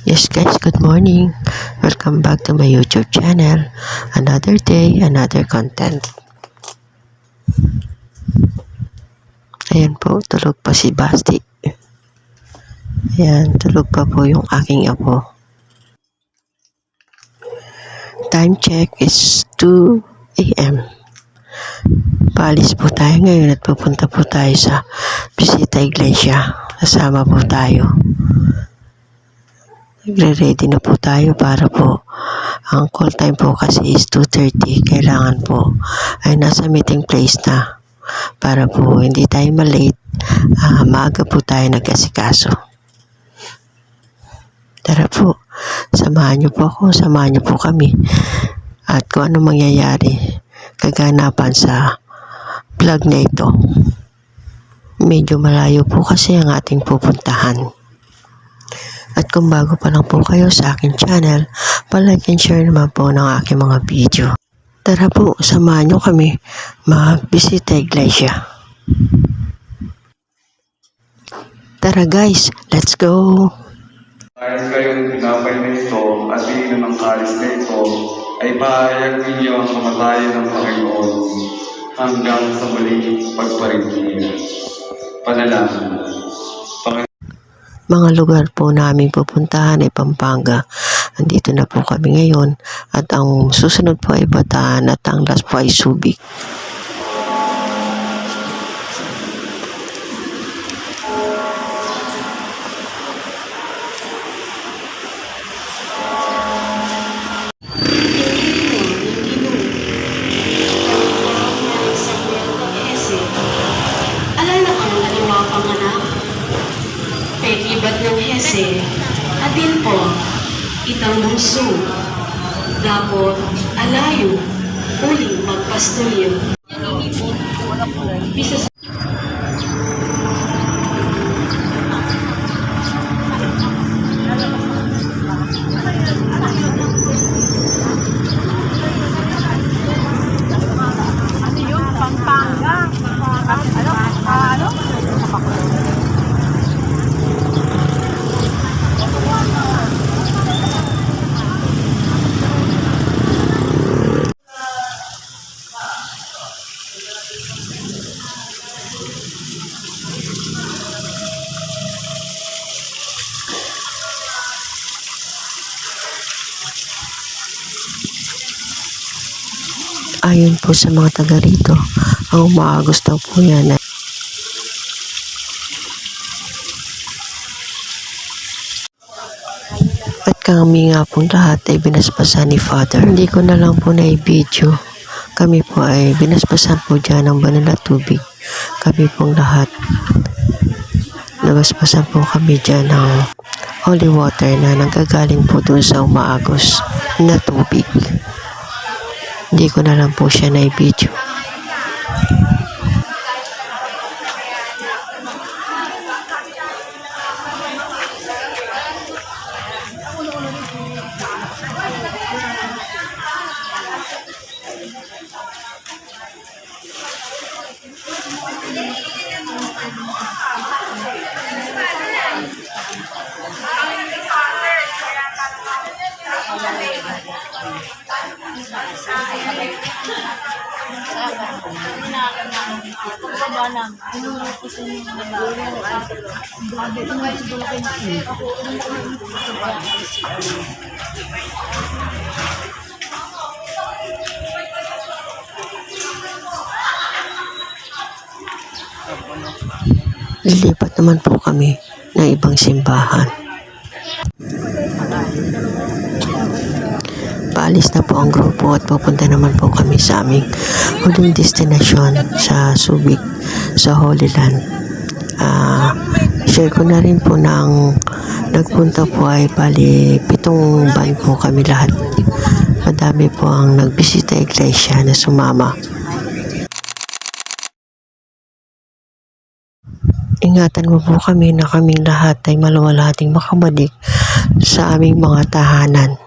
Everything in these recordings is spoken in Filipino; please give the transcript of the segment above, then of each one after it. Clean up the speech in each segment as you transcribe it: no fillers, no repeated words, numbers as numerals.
Yes guys, good morning. Welcome back to my YouTube channel. Another day, another content. Ayan po, tulog pa si Basti. Ayan, tulog pa po yung aking apo. Time check is 2 a.m. Paalis po tayo ngayon at pupunta po tayo sa Bisita Iglesia. Kasama po tayo. Nagre-ready na po tayo para po ang call time po kasi is 2:30. Kailangan po ay nasa meeting place na para po hindi tayo malate. Maaga po tayo nag-asikaso. Tara po, samahan niyo po ako, samahan niyo po kami. At kung ano mangyayari, kaganapan sa vlog na ito. Medyo malayo po kasi ang ating pupuntahan. At kung bago pa lang po kayo sa aking channel, palike and share naman po ng aking mga video. Tara po, samahan nyo kami magbisita Iglesia. Tara guys, let's go! Dahil kayong tinapay na ito at ininom ng kalis na ito, ay pahayag ninyo ang kamatayan ng Panginoon hanggang sa muling pagparito niya. Panalangin. Mga lugar po namin pupuntahan ay Pampanga. Andito na po kami ngayon at ang susunod po ay Bataan at ang last po ay Subic. Alala ang dalawa panganak, pekibat ng Hese, atin po, itang bunso, dapot, alayo, uling magpastulyo. Bisa sa Ayon po sa mga taga rito, ang umaagos daw po yan ay at kami nga pong lahat ay binasbasan ni Father. Hindi ko na lang po na i-video. Kami po ay binasbasan po dyan ng banal na tubig. Kami pong lahat. Nabasbasan po kami dyan ng holy water na nanggagaling po dun sa umaagos na tubig. Hindi ko na lang po siya na i-video. Lilipat naman po kami ng ibang simbahan. Paalis na po ang grupo at pupunta naman po kami sa aming huling destinasyon sa Subic, sa Holy Land. Share ko na rin po ng nagpunta po ay bali 7 van po kami lahat. Madami po ang nagbisita Iglesia na sumama. Ingatan mo po kami na kaming lahat ay maluwalhating makabalik sa aming mga tahanan.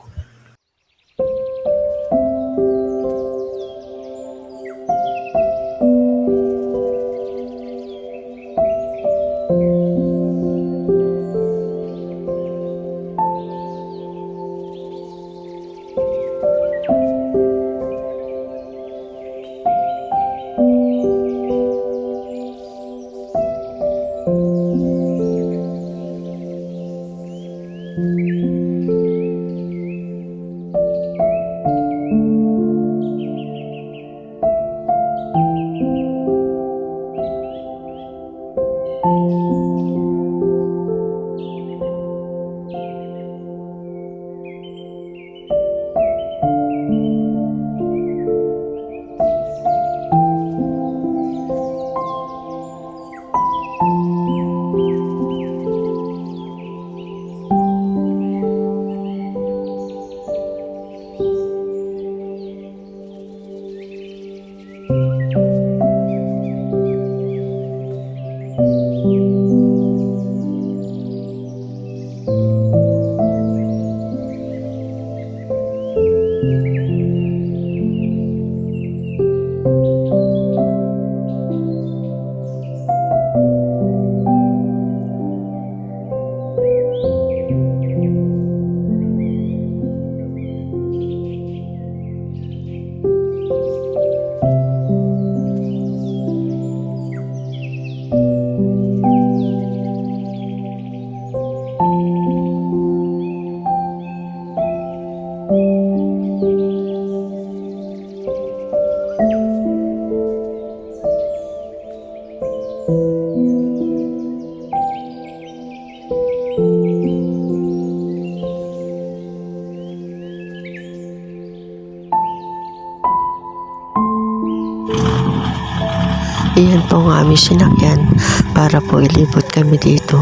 kami sinakyan para po ilibot kami dito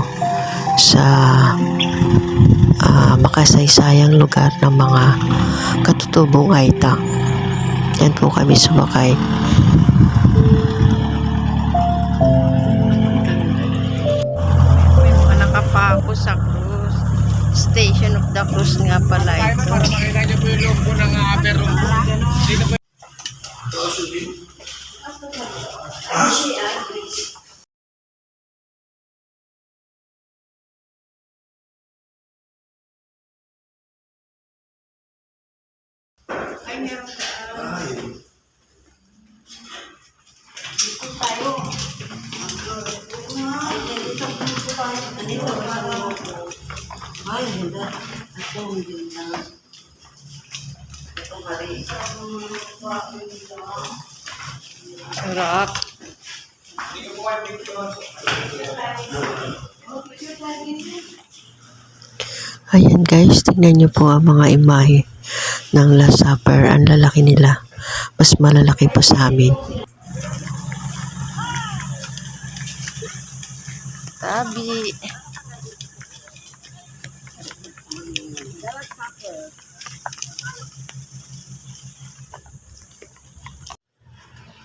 sa makasaysayang lugar ng mga katutubong Aita. Yan po kami sumakay. Nakapako sa cruise. Station of the Cruise nga pala ito. Para makita niyo po yung loob po ng Aberron. Dito po. Sarap. Ayan guys, tingnan nyo po ang mga imahe ng Last Supper. Ang lalaki nila. Mas malalaki pa sa amin. Tabi.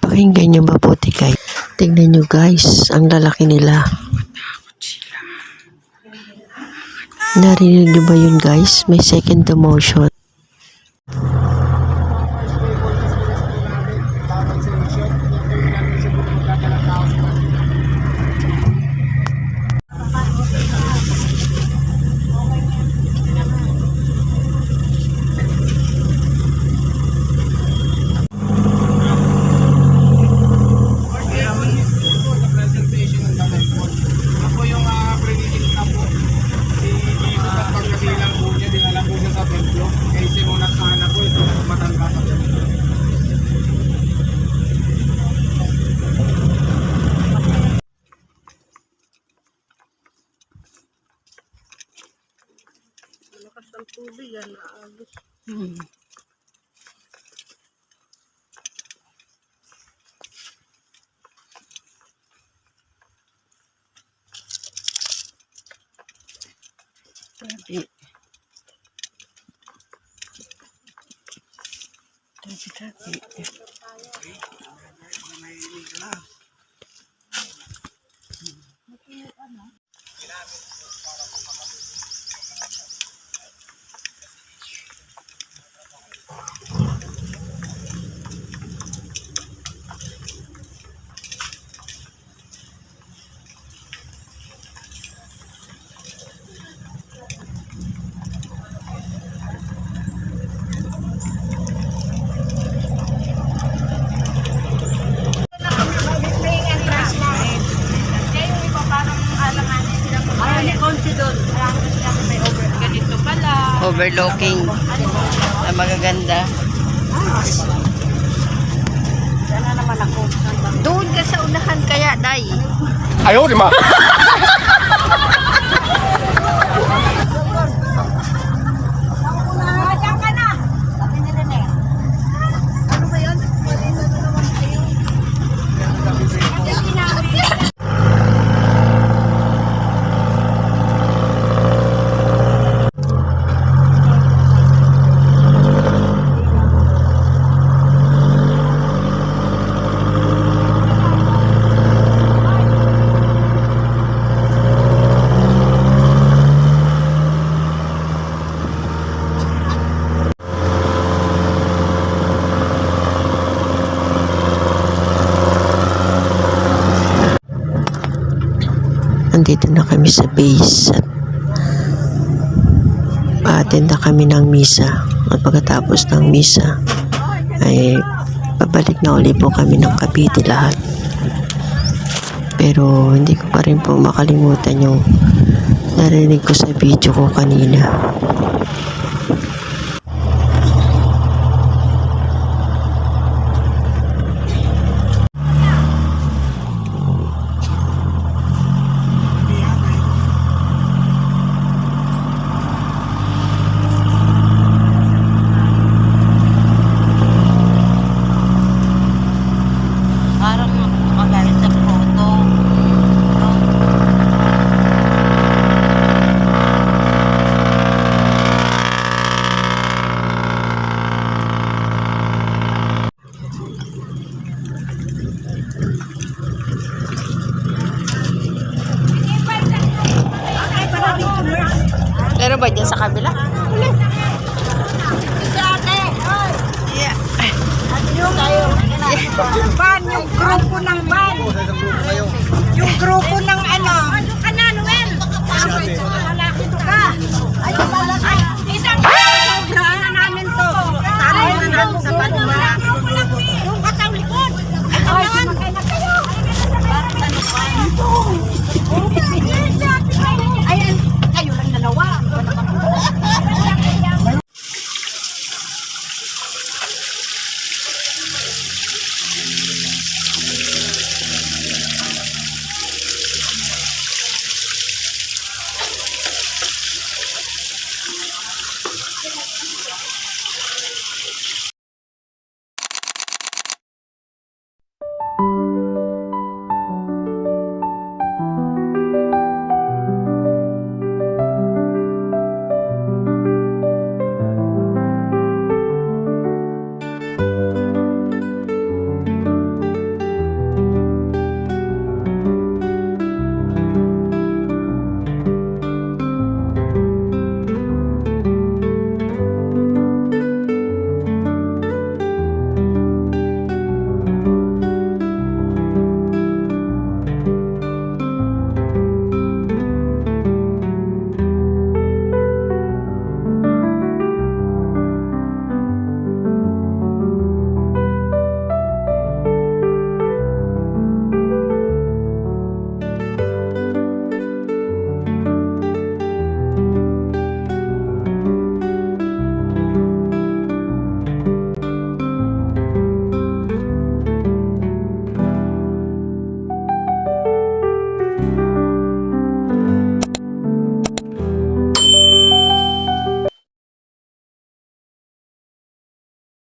Pakinggan nyo mabuti guys. Tingnan nyo guys, ang lalaki nila. Narinig nyo ba yun guys? May second emotion. Ako yung predict na po. Si Jesus at pagkasilang po niya, dinala po siya sa templo. Kaya sinunak sa anak ko, ito matanda sa templo. Lakas ng tubig yan. Naagos. Tabi. Tabi. Overlooking. Ang magaganda. Sana naman ako. Doon ka sa unahan kaya, Day. Ayaw, lima! Diyan ka na! Sabi ni Rene. Ano ba yun? Malino na naman kayo. Nandito na kami sa base at pa-attend na kami ng misa. At pagkatapos ng misa ay pabalik na uli po kami ng Cavite lahat. Pero hindi ko pa rin po makalimutan yung narinig ko sa video ko kanina. Parang magalit sa photo. ba dyan sa kabila? Yeah. Yung ban, yung grupo ng ban. Yung grupo ng ano,